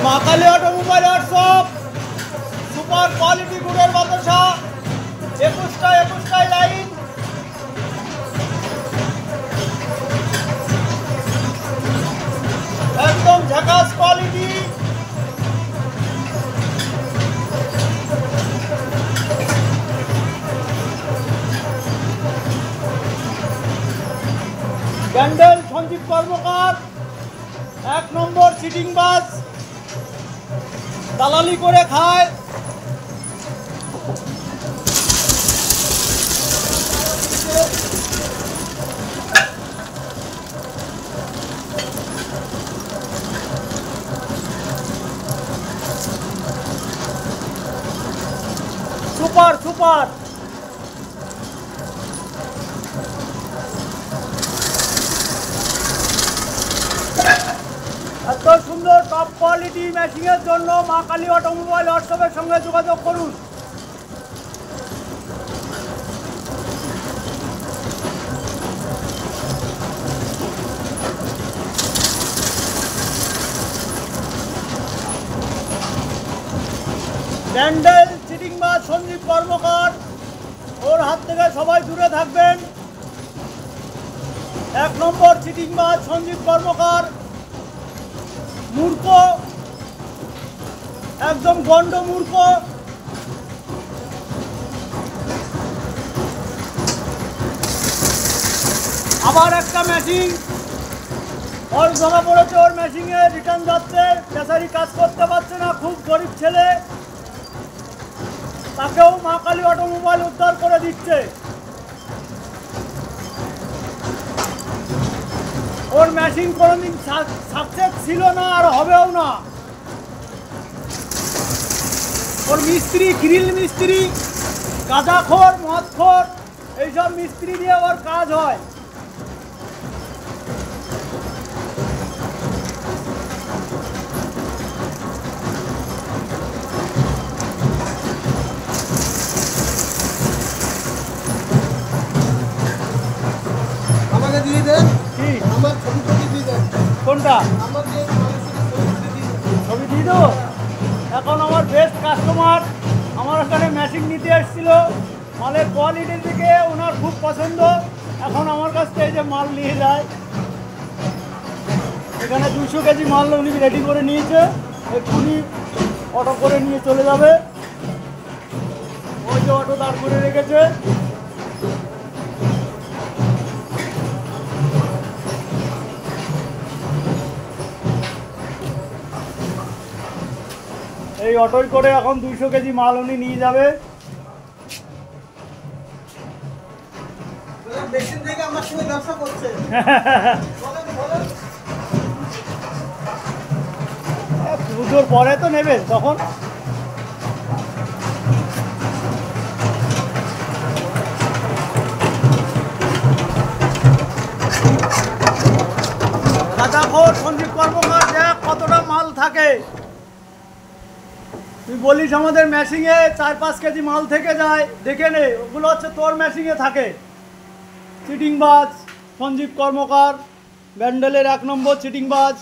মা Kali automobile workshop super quality গুড়ের বাতাসা 21টায় লাইন একদম ঝাকাস কোয়ালিটি। ব্যান্ডেল সঞ্জীব কর্মকার 1 নম্বর সিটিং বাস, দালালি করে খায়। সুপার সুপার এত সুন্দর টপ কোয়ালিটি মেশিনের জন্য মা কালী অটোমোবাইল ওয়ার্কশপের সঙ্গে যোগাযোগ করুন। ব্যান্ডেল সিটিং বাস সঞ্জীব কর্মকার, ওর হাত থেকে সবাই দূরে থাকবেন। 1 নম্বর সিটিং বাস সঞ্জীব কর্মকার মূর্খ, একদম গন্ড মূর্খ। আবার একটা মেশিন ওর ধরা পড়েছে, ওর মেশিনে রিটার্ন যাচ্ছে, বেচারি কাজ করতে পারছে না, খুব গরিব ছেলে, তাকেও মা কালী অটোমোবাইল উদ্ধার করে দিচ্ছে। ওর মেশিন কোনোদিন সাকসেস ছিল না আর হবেও না। ওর মিস্ত্রি, গ্রিল মিস্ত্রি, গাঁজাখোর, মদখোর, এইসব মিস্ত্রি দিয়ে ওর কাজ হয়। আমাকে দিয়ে দেন, কি আমার ছবিটা দিয়ে দেন। কোনটা আমাকে ছবি দিয়ে দেবো? এখন আমার বেস্ট কাস্টমার আমার এখানে মেশিন নিতে এসেছিল, মালের কোয়ালিটির দিকে ওনার খুব পছন্দ, এখন আমার কাছ থেকে যে মাল নিয়ে যায়। এখানে 200 কেজি মাল উনি রেডি করে নিয়েছে, এক্ষুনি অটো করে নিয়ে চলে যাবে। ওই যে অটো দাঁড় করে রেখেছে। এই অটোয় করে এখন 200 কেজি মাল উনি নিয়ে যাবে। মেশিন থেকে আমার সঙ্গে ব্যবসা করছে। পুজোর পরে তো নেবে তখন। গাঁজাখোর সঞ্জীব কর্মকার দেখ কতটা মাল থাকে। তুই বলিস আমাদের মেশিনে 4-5 কেজি মাল থেকে যায়, দেখে নে, ওগুলো হচ্ছে তোর মেশিনে থাকে। সিটিং বাস সঞ্জীব কর্মকার, ব্যান্ডেলের 1 নম্বর সিটিং বাস।